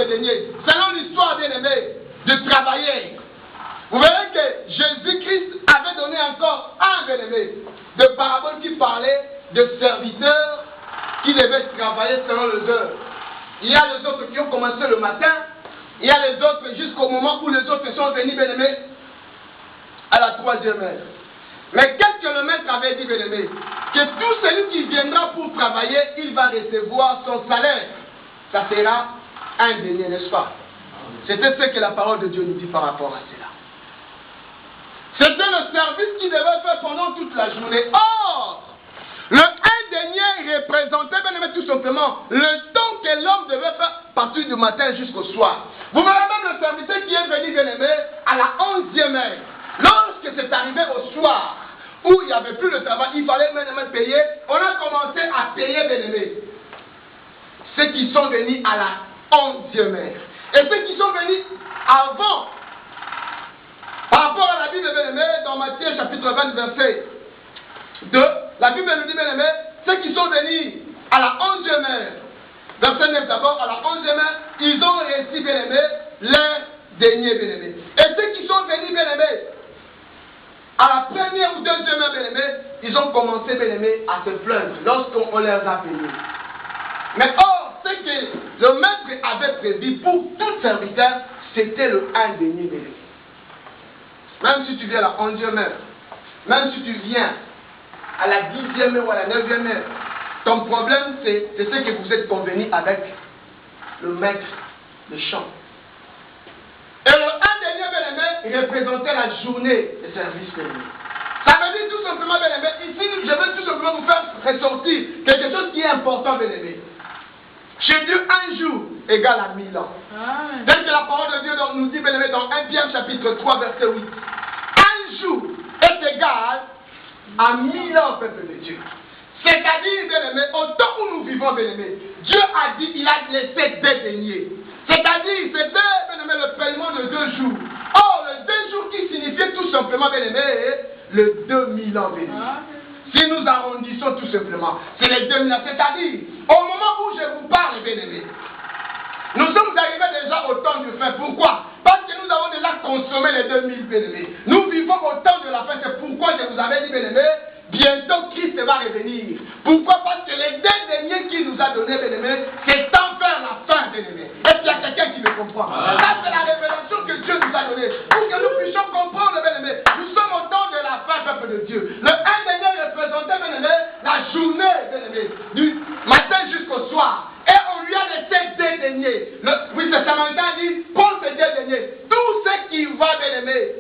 des deniers. Selon l'histoire, bien aimé, de travailler. Vous verrez que Jésus-Christ avait donné encore un, bien aimé, de parabole qui parlait de serviteurs qui devaient travailler selon les heures. Il y a les autres qui ont commencé le matin, il y a les autres jusqu'au moment où les autres sont venus, bien aimé, à la 3e heure. Mais qu'est-ce que le maître avait dit, bien aimé? Que tout celui qui viendra pour travailler, il va recevoir son salaire. Ça sera un denier, n'est-ce pas? C'était ce que la parole de Dieu nous dit par rapport à cela. C'était le service qu'il devait faire pendant toute la journée. Or, le un denier représentait, bien aimé, tout simplement le temps que l'homme devait faire à partir du matin jusqu'au soir. Vous verrez même le serviteur qui est venu, bien aimé, à la 11e heure. Lorsque c'est arrivé au soir, où il n'y avait plus de travail, il fallait même payer, on a commencé à payer, bien aimé, ceux qui sont venus à la 11e heure. Et ceux qui sont venus avant, par rapport à la Bible, bien aimé, dans Matthieu chapitre 20, verset 2, la Bible nous dit, bien aimé, ceux qui sont venus à la 11e heure, verset 9 d'abord, à la 11e heure, ils ont reçu, bien aimé, leur denier, bien aimé. Et ceux qui sont venus, bien aimé, à la 1e ou 2e heure, bien aimé, ils ont commencé, bien aimé, à se plaindre lorsqu'on leur a payé. Mais or, ce que le maître avait prévu pour tout serviteur, c'était le un denier, bien aimé. Même si tu viens à la 11e heure, même si tu viens à la 10e heure ou à la 9e heure, ton problème, c'est ce que vous êtes convenu avec le maître de chant. Et le un denier, bien aimé, représentait la journée de service, bien aimé. Ça veut dire tout simplement, bien aimé, ici, je veux tout simplement vous faire ressortir quelque chose qui est important, bien aimé. Chez Dieu, un jour égale à 1000 ans. Tel que la parole de Dieu nous dit, bien aimé, dans 1 Pierre chapitre 3, verset 8. Un jour est égal à 1000 ans, peuple de Dieu. C'est-à-dire, bien aimé, au temps où nous vivons, bien aimé, Dieu a dit, il a laissé des deniers. C'est-à-dire, c'était, bien aimé, le paiement de 2 jours. Or, le 2 jours qui signifiait tout simplement, bien aimé, le 2000 ans, bien aimé. Si nous arrondissons tout simplement, c'est les 2000 ans. C'est-à-dire, au moment où je vous parle, bien aimé, nous sommes arrivés déjà au temps du fin. Pourquoi? Parce que nous avons déjà consommé les 2000, bien aimé. Nous vivons au temps de la fin. C'est pourquoi je vous avais dit, bien aimé, bientôt Christ va revenir. Pourquoi? Parce que les 2 deniers qu'il nous a donnés, bien aimé, c'est en vers la fin, bien aimé. Est-ce qu'il y a quelqu'un qui me comprend? Ça, c'est la révélation que Dieu nous a donnée. Pour que nous puissions comprendre, bien aimé, nous sommes au temps de la fin, peuple de Dieu. Le un denier représentait, bien aimé, la journée, bien aimé, du matin jusqu'au soir. Et on lui a laissé 2 deniers. Oui, le Samaritain dit, prends ces 2 deniers. Tout ce qui va, bien aimé,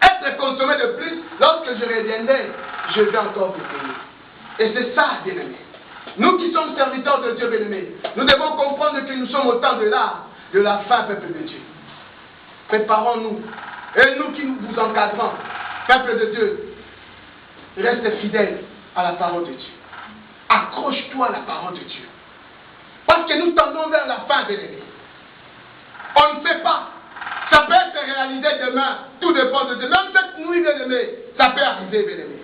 être consommé de plus, lorsque je reviendrai, je vais encore vous payer. Et c'est ça, bien-aimé. Nous qui sommes serviteurs de Dieu, bien-aimé, nous devons comprendre que nous sommes au temps de la fin, peuple de Dieu. Préparons-nous. Et nous qui vous encadrons, peuple de Dieu, reste fidèle à la parole de Dieu. Accroche-toi à la parole de Dieu. Parce que nous tendons vers la fin, bien-aimé. On ne sait pas. Ça peut être réalisé demain. Tout dépend de Dieu. Même cette nuit, bien-aimé, ça peut arriver, bien-aimé.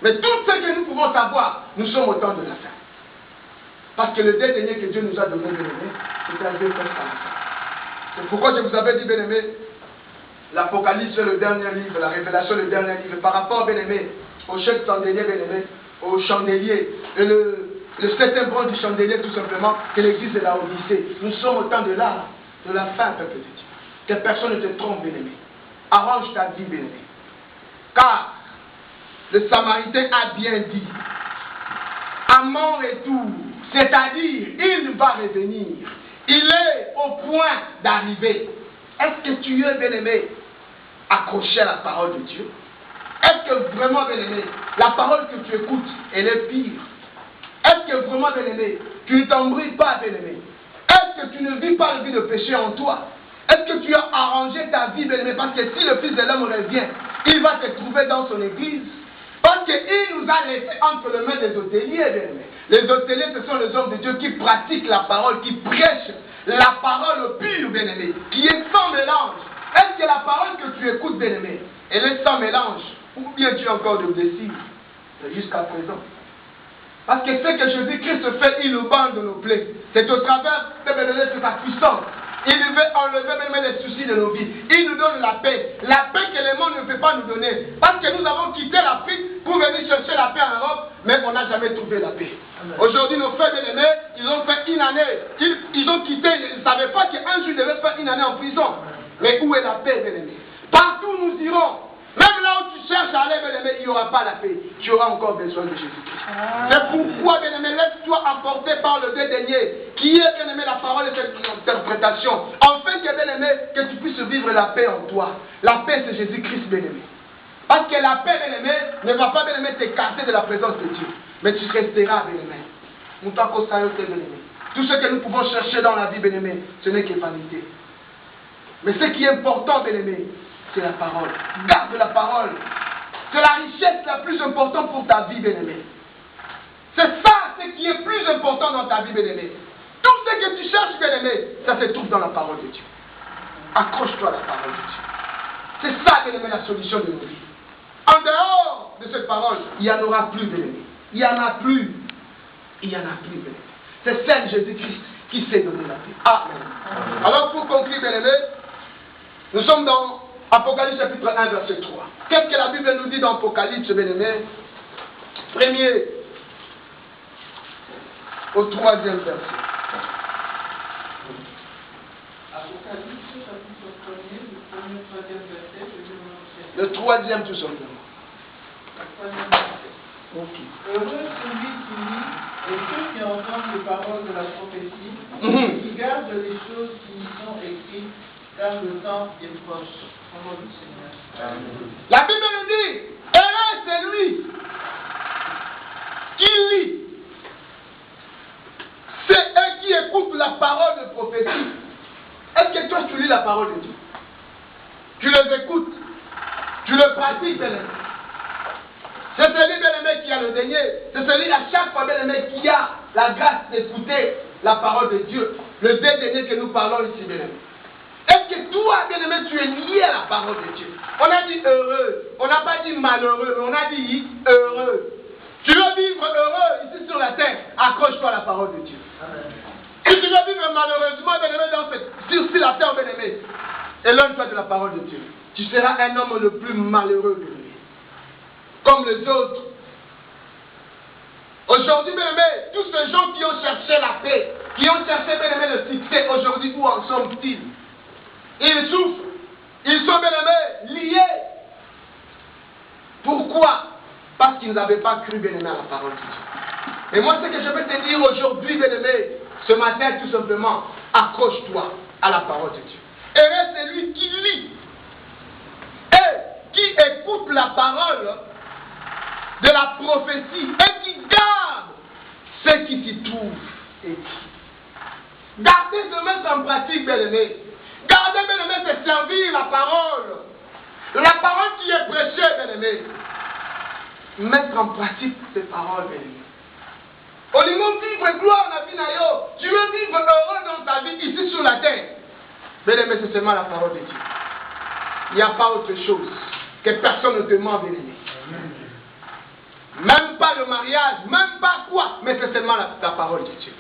Mais tout ce que nous pouvons savoir, nous sommes au temps de la fin. Parce que le dernier que Dieu nous a donné, bien-aimé, c'est arrivé presque à la fin. C'est pourquoi je vous avais dit, bien-aimé, l'Apocalypse, c'est le dernier livre, la Révélation, le dernier livre, par rapport, bien-aimé, au chef chandelier, bien-aimé, au chandelier, et le 7e branche du chandelier, tout simplement, que l'église de la Odyssée. Nous sommes au temps de la fin, peuple de Dieu. Que personne ne te trompe, bien-aimé. Arrange ta vie, bien-aimé. Car le Samaritain a bien dit, à mon retour, c'est-à-dire, il va revenir. Il est au point d'arriver. Est-ce que tu es, bien-aimé, accroché à la parole de Dieu? Est-ce que vraiment, bien-aimé, la parole que tu écoutes, elle est pire? Est-ce que vraiment, bien-aimé, tu ne t'embrouilles pas, bien-aimé? Est-ce que tu ne vis pas la vie de péché en toi? Est-ce que tu as arrangé ta vie, bien-aimé? Parce que si le Fils de l'homme revient, il va te trouver dans son église. Parce qu'il nous a laissé entre les mains des hôteliers, bien-aimé. Les hôteliers, ce sont les hommes de Dieu qui pratiquent la parole, qui prêchent la parole pure, bien-aimé, qui est sans mélange. Est-ce que la parole que tu écoutes, bien-aimé, elle est sans mélange? Ou bien tu as encore de blessures jusqu'à présent? Parce que ce que Jésus-Christ fait, il nous bande de nos plaies. C'est au travers de sa puissance Il veut enlever même les soucis de nos vies. Il nous donne la paix. La paix que le monde ne peut pas nous donner. Parce que nous avons quitté l'Afrique pour venir chercher la paix en Europe, mais on n'a jamais trouvé la paix. Aujourd'hui, nos frères bien-aimés, ils ont fait une année. Ils ont quitté, ils ne savaient pas qu'un jour ils devaient faire une année en prison. Mais où est la paix, bien-aimés? Partout nous irons. Même là où tu cherches à aller, bien-aimé, il n'y aura pas la paix. Tu auras encore besoin de Jésus-Christ. C'est pourquoi, bien-aimé, laisse-toi emporter par le dédaigné, qui est, bien-aimé, la parole et cette interprétation. Afin que, bien-aimé, que tu puisses vivre la paix en toi. La paix, c'est Jésus-Christ, bien-aimé. Parce que la paix, bien-aimé, ne va pas, bien-aimé, t'écarter de la présence de Dieu. Mais tu resteras, bien-aimé. Bien-aimé. Tout ce que nous pouvons chercher dans la vie, bien-aimé, ce n'est que vanité. Mais ce qui est important, bien-aimé, c'est la parole. Garde la parole. C'est la richesse la plus importante pour ta vie, bien-aimé. C'est ça ce qui est plus important dans ta vie, bien-aimé. Tout ce que tu cherches, bien-aimé, ça se trouve dans la parole de Dieu. Accroche-toi à la parole de Dieu. C'est ça, bien-aimé, la solution de nos vies. En dehors de cette parole, il n'y en aura plus, bien-aimé. Il n'y en a plus. Il n'y en a plus, bien-aimé. C'est seul Jésus-Christ qui sait donner la paix. Amen. Alors, pour conclure, bien-aimé, nous sommes dans Apocalypse chapitre 1, verset 3. Qu'est-ce que la Bible nous dit dans Apocalypse, bien-aimé? Premier au 3e verset. Apocalypse chapitre 1er, le 1er au 3e verset, je vais Le 3e tout simplement. Le 3e verset. Ok. Heureux celui qui lit et ceux qui entendent les paroles de la prophétie, qui gardent les choses qui y sont écrites, car le temps est proche. Au nom du Seigneur. Amen. La Bible nous dit, heureux c'est lui qui lit. C'est eux qui écoutent la parole de prophétie. Est-ce que toi tu lis la parole de Dieu? Tu les écoutes. Tu le pratiques, bien-aimé. C'est celui, bien-aimé, qui a le dernier. C'est celui à chaque fois, bien-aimé, qui a la grâce d'écouter la parole de Dieu. Le dernier que nous parlons ici, bien-aimé. Est-ce que toi, bien-aimé, tu es lié à la parole de Dieu? On a dit heureux. On n'a pas dit malheureux, mais on a dit heureux. Tu veux vivre heureux ici sur la terre, accroche-toi à la parole de Dieu. Amen. Si tu veux vivre malheureusement, bien-aimé, sur la terre, bien-aimé, éloigne-toi de la parole de Dieu. Tu seras un homme le plus malheureux, bien-aimé. Comme les autres. Aujourd'hui, bien-aimé, tous ces gens qui ont cherché la paix, qui ont cherché, bien-aimé, le succès, aujourd'hui, où en sont-ils? Ils souffrent. Ils sont, bien-aimés, liés. Pourquoi? Parce qu'ils n'avaient pas cru, bien-aimé, à la parole de Dieu. Et moi, ce que je veux te dire aujourd'hui, bien-aimé, ce matin, tout simplement, accroche-toi à la parole de Dieu. Et c'est lui qui lit et qui écoute la parole de la prophétie et qui garde ce qui s'y trouve écrit. Gardez ce mettre en pratique, bien-aimé. Gardez, bien-aimé, c'est servir la parole. La parole qui est prêchée, bien-aimé. Mettre en pratique ces paroles, bien-aimé. Au niveau vivre gloire dans la vie, tu veux vivre heureux dans ta vie ici sur la terre. Bien-aimé, c'est seulement la parole de Dieu. Il n'y a pas autre chose que personne ne te ment, bien-aimé. Même pas le mariage, même pas quoi, mais c'est seulement la parole de Dieu.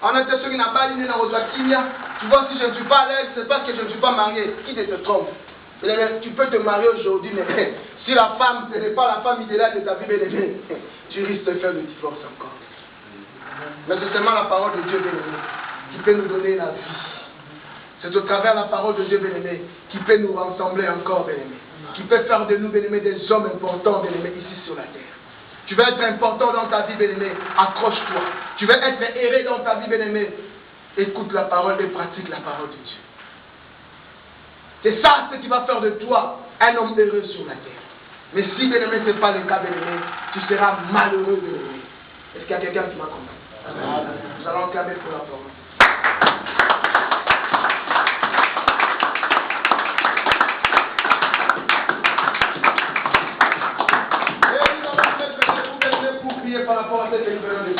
On était ceux qui n'ont pas ligne dans Rosakinia. Tu vois, si je ne suis pas à l'aise, c'est parce que je ne suis pas marié. Qui te trompe? Tu peux te marier aujourd'hui, mais si la femme, ce n'est pas la femme idéale de ta vie, bien-aimé, tu risques de faire le divorce encore. Mais c'est seulement la parole de Dieu, bien-aimé, qui peut nous donner la vie. C'est au travers de la parole de Dieu, bien-aimé, qui peut nous rassembler encore, bien-aimé. Qui peut faire de nous, bien-aimé, des hommes importants, bien-aimé, ici sur la terre. Tu veux être important dans ta vie, bien-aimé, accroche-toi. Tu veux être erré dans ta vie, bien-aimé, écoute la parole et pratique la parole de Dieu. C'est ça ce qui va faire de toi un homme heureux sur la terre. Mais si, bien-aimé, ce n'est pas le cas, bien-aimé, tu seras malheureux, bien-aimé. Est-ce qu'il y a quelqu'un qui m'a compris? Nous allons clamer pour la parole. Par rapport à cette expérience de